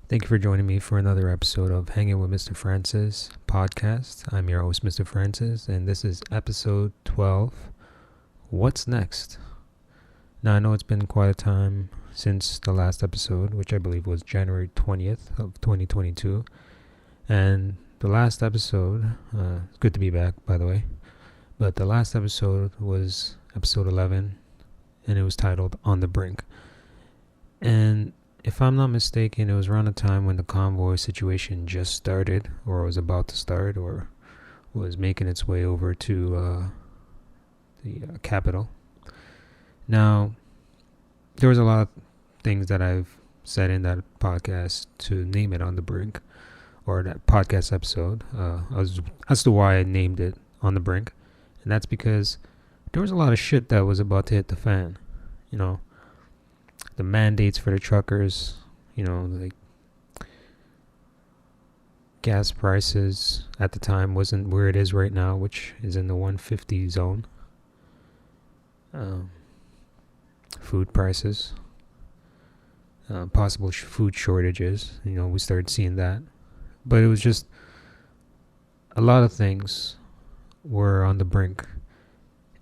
Thank you for joining me for another episode of Hangin with Mr. Francis podcast. I'm your host, Mr. Francis, and this is episode 12. What's next? Now, I know it's been quite a time since the last episode, which I believe was January 20th of 2022. And the last episode, it's good to be back, by the way, but the last episode was episode 11, and it was titled On the Brink. And if I'm not mistaken, it was around the time when the convoy situation just started, or was about to start, or was making its way over to the capital. Now, there was a lot of things that I've said in that podcast to name it On the Brink, or that podcast episode, as to why I named it On the Brink. And that's because there was a lot of shit that was about to hit the fan. You know, the mandates for the truckers, like gas prices at the time wasn't where it is right now, which is in the 150 zone. Food prices, possible food shortages, we started seeing that. But it was just a lot of things were on the brink.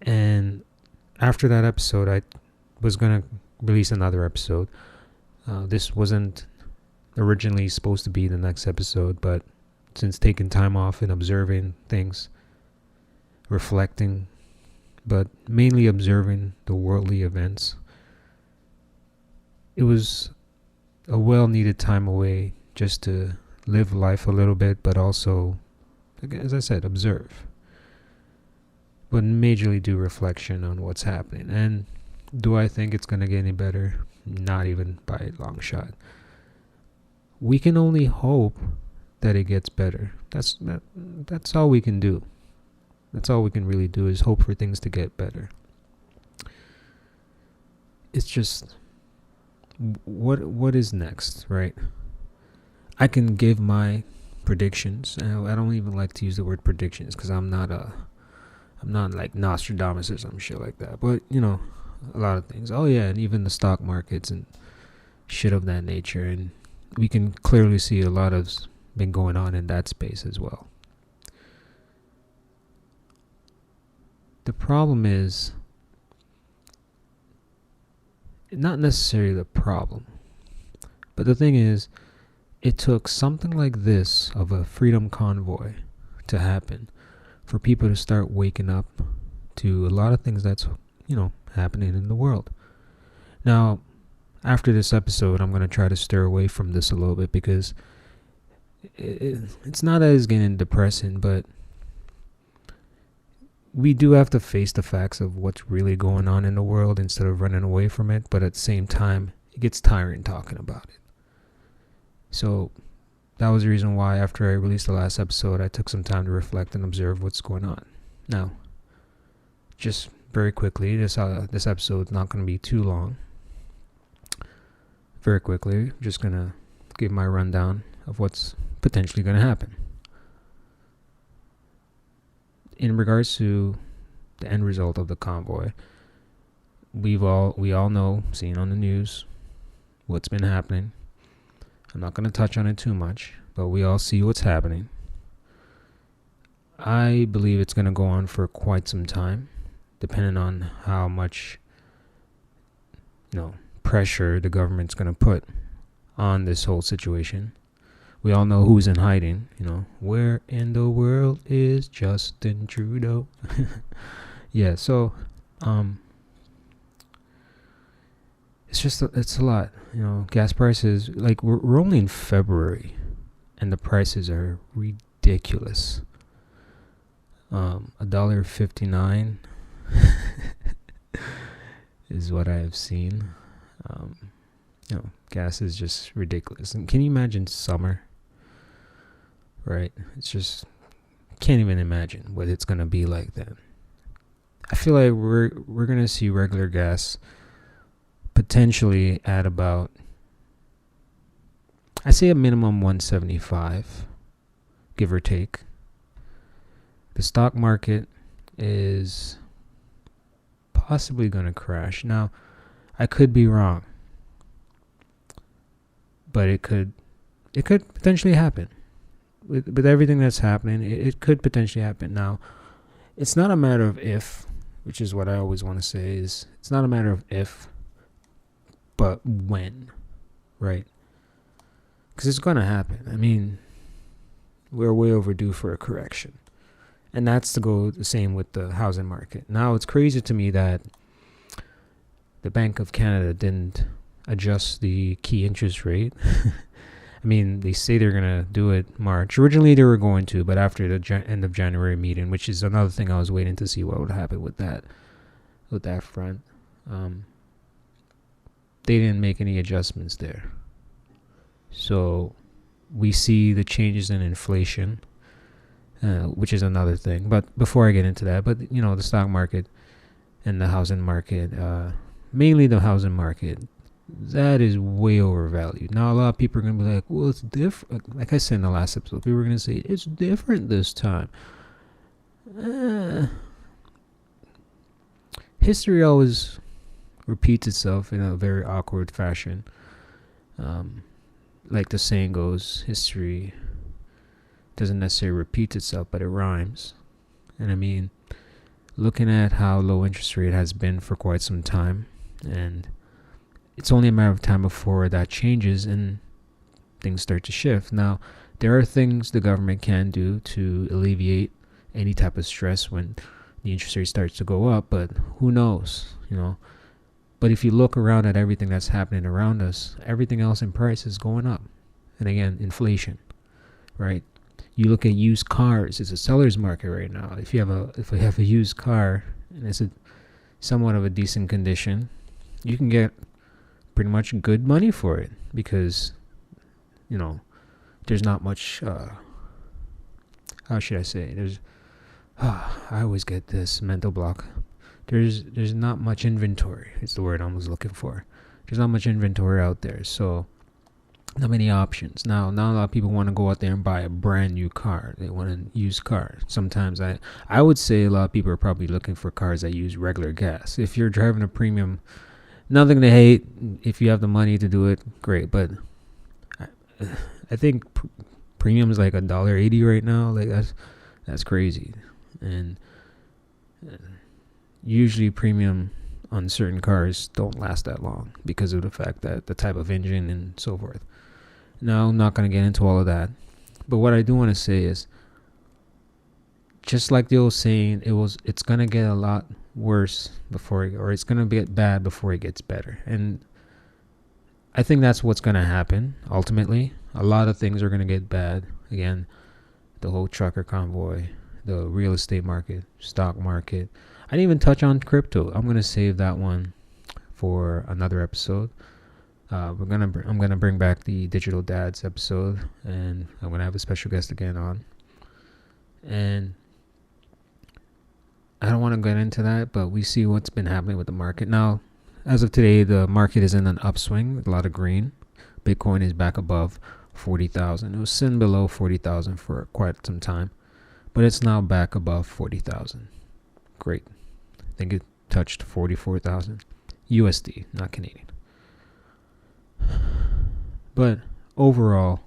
And after that episode, I was going to release another episode. This wasn't originally supposed to be the next episode, but since taking time off and observing things, reflecting, but mainly observing the worldly events, it was a well-needed time away just to live life a little bit, but also, as I said, observe, but majorly do reflection on what's happening. And do I think it's going to get any better? Not even by a long shot. We can only hope that it gets better. That's all we can do. That's all we can really do, is hope for things to get better. It's just, what is next, right? I can give my predictions. I don't even like to use the word predictions because I'm not like Nostradamus or some shit like that. But a lot of things. Oh yeah, and even the stock markets and shit of that nature. And we can clearly see a lot of been going on in that space as well. The problem is not necessarily the problem, but the thing is, it took something like this of a freedom convoy to happen for people to start waking up to a lot of things that's happening in the world. Now, after this episode, I'm going to try to steer away from this a little bit because it's not as getting depressing, but we do have to face the facts of what's really going on in the world instead of running away from it. But at the same time, it gets tiring talking about it. So that was the reason why after I released the last episode, I took some time to reflect and observe what's going on. Now, just very quickly, this episode is not going to be too long. Very quickly, I'm just going to give my rundown of what's potentially going to happen. In regards to the end result of the convoy, we all know, seen on the news, what's been happening. I'm not going to touch on it too much, but we all see what's happening. I believe it's going to go on for quite some time, depending on how much pressure the government's going to put on this whole situation. We all know who's in hiding. Where in the world is Justin Trudeau? Yeah, so it's a lot. Gas prices, like we're only in February and the prices are ridiculous. $1.59 is what I have seen. Gas is just ridiculous. And can you imagine summer? Right? It's just, can't even imagine what it's gonna be like then. I feel like we're gonna see regular gas potentially at about, I say a minimum 175, give or take. The stock market is possibly going to crash. Now, I could be wrong, but it could it could potentially happen. With everything that's happening, it could potentially happen. Now, it's not a matter of if, which is what I always want to say, is it's not a matter of if, but when, right? Because it's going to happen. I mean, we're way overdue for a correction. And that's to go the same with the housing market. Now, it's crazy to me that the Bank of Canada didn't adjust the key interest rate. I mean, they say they're going to do it March. Originally, they were going to, but after the end of January meeting, which is another thing I was waiting to see what would happen with that front. They didn't make any adjustments there. So we see the changes in inflation, which is another thing. But before I get into that, the stock market and the housing market, mainly the housing market, that is way overvalued. Now, a lot of people are going to be like, well, it's different. Like I said in the last episode, people are going to say, it's different this time. History always repeats itself in a very awkward fashion. Like the saying goes, history doesn't necessarily repeat itself, but it rhymes. And I mean, looking at how low interest rate has been for quite some time, and it's only a matter of time before that changes and things start to shift. Now, there are things the government can do to alleviate any type of stress when the interest rate starts to go up, but who knows, But if you look around at everything that's happening around us, everything else in price is going up. And again, inflation, right? You look at used cars, it's a seller's market right now. If you have a used car and it's somewhat of a decent condition, you can get pretty much good money for it because, there's not much, how should I say, I always get this mental block. There's not much inventory. It's the word I was looking for. There's not much inventory out there, so not many options. Now a lot of people want to go out there and buy a brand new car. They want a used car. Sometimes I would say a lot of people are probably looking for cars that use regular gas. If you're driving a premium, nothing to hate. If you have the money to do it, great. But I think premium is like $1.80 right now. Like that's crazy. And usually premium on certain cars don't last that long because of the fact that the type of engine and so forth. Now, I'm not going to get into all of that. But what I do want to say is, just like the old saying, it's going to get a lot worse or it's going to get bad before it gets better. And I think that's what's going to happen ultimately. A lot of things are going to get bad. Again, the whole trucker convoy, the real estate market, stock market. I didn't even touch on crypto. I'm going to save that one for another episode. I'm gonna bring back the Digital Dads episode, and I'm gonna have a special guest again on. And I don't want to get into that, but we see what's been happening with the market now. As of today, the market is in an upswing with a lot of green. Bitcoin is back above 40,000. It was sitting below 40,000 for quite some time, but it's now back above 40,000. Great. I think it touched 44,000 USD, not Canadian. But overall,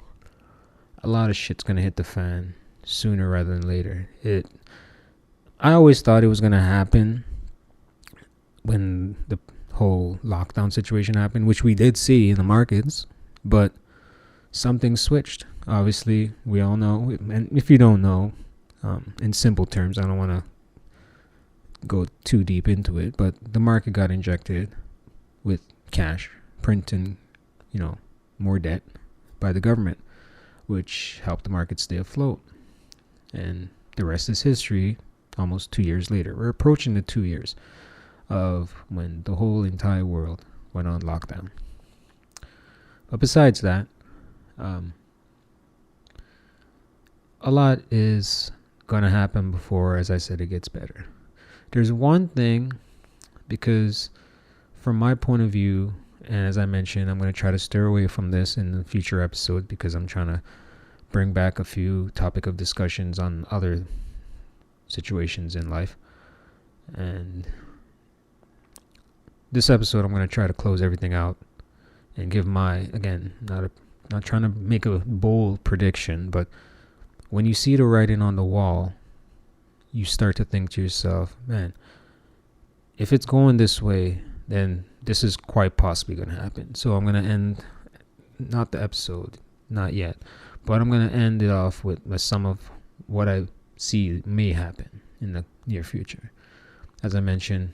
a lot of shit's gonna hit the fan sooner rather than later. I always thought it was gonna happen when the whole lockdown situation happened, which we did see in the markets, but something switched. Obviously, we all know, and if you don't know, in simple terms, I don't want to go too deep into it, but the market got injected with cash, printing, more debt by the government, which helped the market stay afloat. And the rest is history. Almost 2 years later, we're approaching the 2 years of when the whole entire world went on lockdown. But besides that, a lot is going to happen before, as I said, it gets better. There's one thing, because from my point of view, and as I mentioned, I'm going to try to steer away from this in the future episode because I'm trying to bring back a few topic of discussions on other situations in life. And this episode, I'm going to try to close everything out and give my, again, not a not trying to make a bold prediction, but when you see the writing on the wall, you start to think to yourself, man, if it's going this way, then this is quite possibly going to happen. So I'm going to end, not the episode, not yet, but I'm going to end it off with some of what I see may happen in the near future. As I mentioned,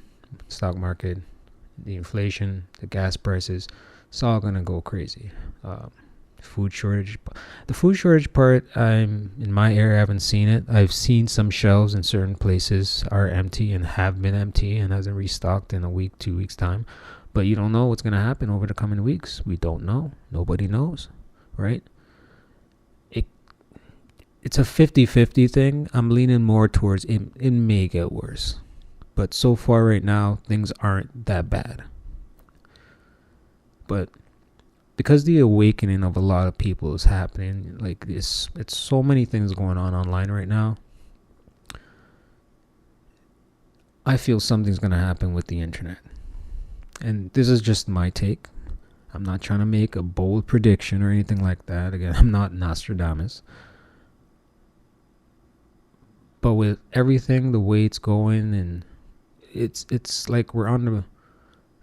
stock market, the inflation, the gas prices, it's all going to go crazy. Food shortage. The food shortage part, I'm in my area, I haven't seen it. I've seen some shelves in certain places are empty and have been empty and hasn't restocked in a week, 2 weeks time. But you don't know what's going to happen over the coming weeks. We don't know. Nobody knows, right? It's a 50-50 thing. I'm leaning more towards it may get worse. But so far right now, things aren't that bad. But because the awakening of a lot of people is happening, like this, it's so many things going on online right now. I feel something's going to happen with the internet. And this is just my take. I'm not trying to make a bold prediction or anything like that. Again, I'm not Nostradamus. But with everything, the way it's going, and it's like we're on the,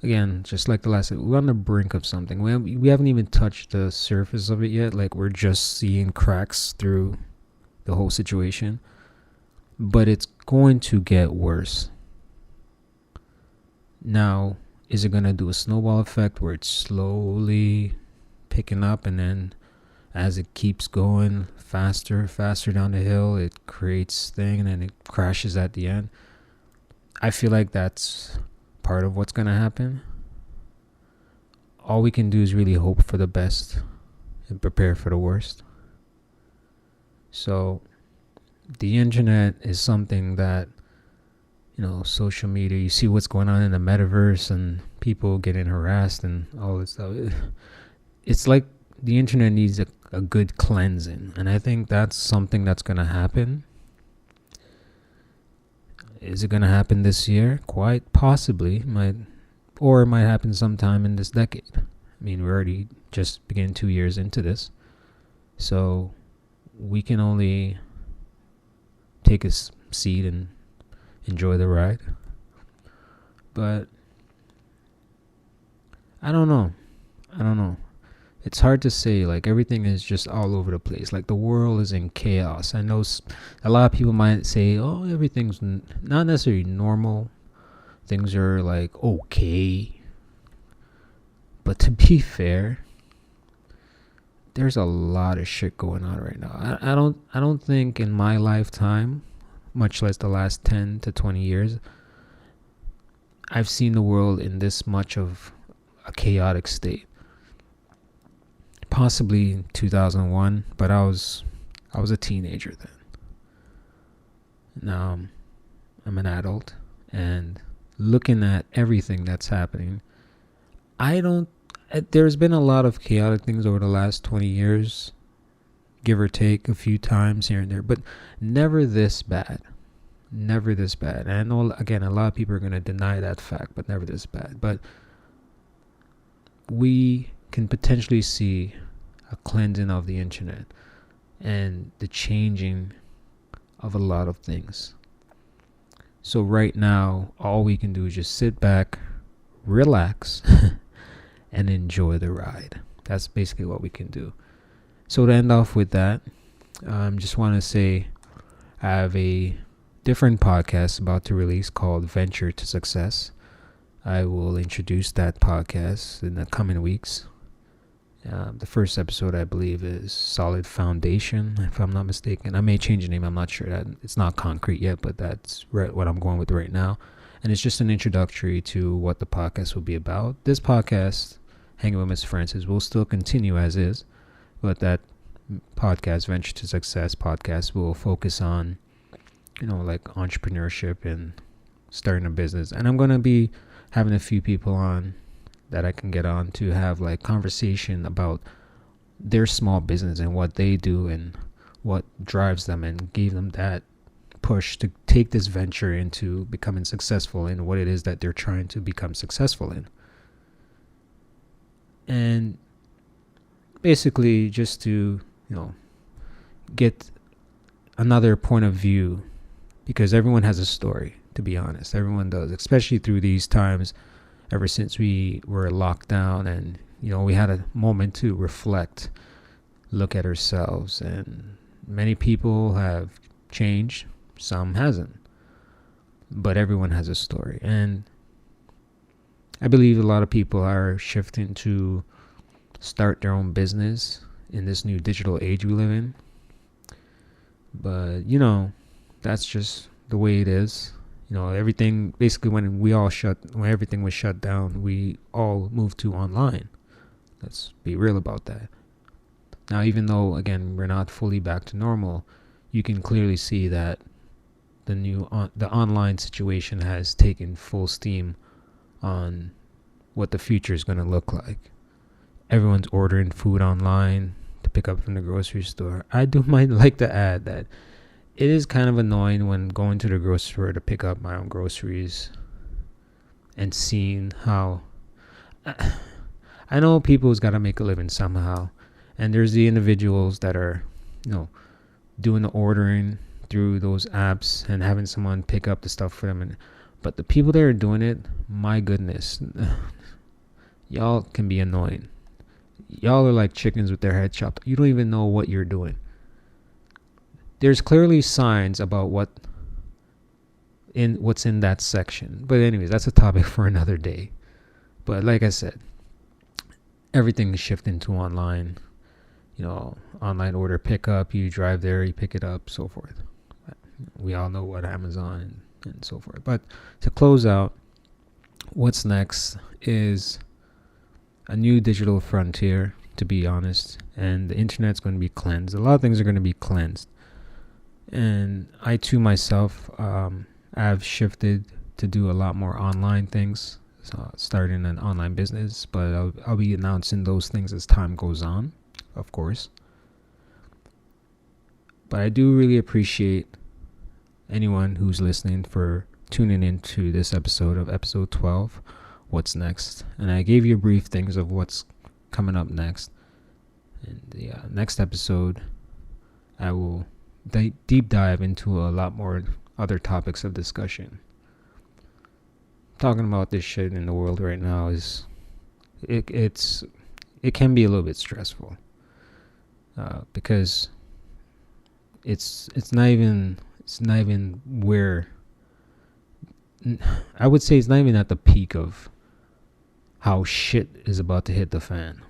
again, just like the last, we're on the brink of something. We haven't even touched the surface of it yet. Like, we're just seeing cracks through the whole situation. But it's going to get worse. Now, is it going to do a snowball effect where it's slowly picking up, and then as it keeps going faster down the hill, it creates thing, and then it crashes at the end? I feel like that's part of what's going to happen. All we can do is really hope for the best and prepare for the worst. So the internet is something that, social media, you see what's going on in the metaverse and people getting harassed and all this stuff. It's like the internet needs a good cleansing, and I think that's something that's going to happen. Is it going to happen this year? Quite possibly. It might happen sometime in this decade. I mean, we're already just beginning 2 years into this, so we can only take a seat and enjoy the ride. But I don't know. It's hard to say. Like, everything is just all over the place. Like, the world is in chaos. I know a lot of people might say, oh, everything's not necessarily normal. Things are like okay. But to be fair, there's a lot of shit going on right now. I don't think in my lifetime, much less the last 10 to 20 years, I've seen the world in this much of a chaotic state. Possibly in 2001, but I was a teenager then. Now I'm an adult, and looking at everything that's happening, there's been a lot of chaotic things over the last 20 years, give or take a few times here and there, but never this bad. Never this bad. And I know, again, a lot of people are going to deny that fact, but never this bad. But we can potentially see a cleansing of the internet and the changing of a lot of things. So right now, all we can do is just sit back, relax, and enjoy the ride. That's basically what we can do. So to end off with that, just want to say I have a different podcast about to release called Venture to Success. I will introduce that podcast in the coming weeks. The first episode, I believe, is Solid Foundation, if I'm not mistaken. I may change the name. I'm not sure. It's not concrete yet, but that's what I'm going with right now. And it's just an introductory to what the podcast will be about. This podcast, Hanging with Mr. Francis, will still continue as is, but that podcast, Venture to Success podcast, will focus on, like entrepreneurship and starting a business. And I'm going to be having a few people on that I can get on to have like conversation about their small business and what they do and what drives them and gave them that push to take this venture into becoming successful in what it is that they're trying to become successful in. And basically just to, get another point of view, because everyone has a story, to be honest. Everyone does, especially through these times, ever since we were locked down and, we had a moment to reflect, look at ourselves, and many people have changed, some hasn't. But everyone has a story. And I believe a lot of people are shifting to start their own business in this new digital age we live in. But, that's just the way it is. Everything, basically when everything was shut down, we all moved to online. Let's be real about that. Now, even though, again, we're not fully back to normal, you can clearly see that the online situation has taken full steam on what the future is going to look like. Everyone's ordering food online to pick up from the grocery store. I might like to add that it is kind of annoying when going to the grocery store to pick up my own groceries and seeing how I know people's got to make a living somehow, and there's the individuals that are doing the ordering through those apps and having someone pick up the stuff for them. But the people that are doing it, my goodness, y'all can be annoying. Y'all are like chickens with their head chopped. You don't even know what you're doing. There's clearly signs about what's in that section. But anyways, that's a topic for another day. But like I said, everything is shifting to online. Online order pickup. You drive there, you pick it up, so forth. We all know what Amazon and so forth. But to close out, what's next is a new digital frontier, to be honest, and the internet's going to be cleansed. A lot of things are going to be cleansed. And I too myself have shifted to do a lot more online things, so starting an online business, but I'll be announcing those things as time goes on, of course. But I do really appreciate anyone who's listening for tuning into this episode of episode 12, What's Next. And I gave you brief things of what's coming up next. In the next episode, I will deep dive into a lot more other topics of discussion. Talking about this shit in the world right now is it can be a little bit stressful, because it's not even where, I would say it's not even at the peak of how shit is about to hit the fan.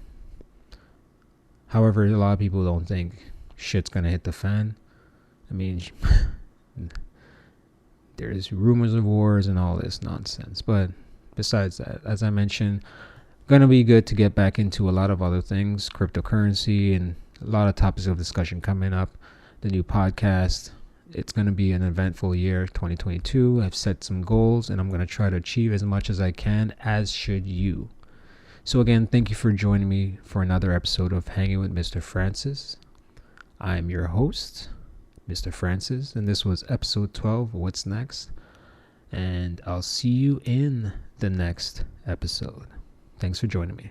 However, a lot of people don't think shit's gonna hit the fan. I mean, there's rumors of wars and all this nonsense. But besides that, as I mentioned, gonna be good to get back into a lot of other things, cryptocurrency, and a lot of topics of discussion coming up. The new podcast. It's going to be an eventful year, 2022. I've set some goals, and I'm going to try to achieve as much as I can, as should you. So again, thank you for joining me for another episode of Hanging with Mr. Francis. I'm your host, Mr. Francis, and this was episode 12, What's Next? And I'll see you in the next episode. Thanks for joining me.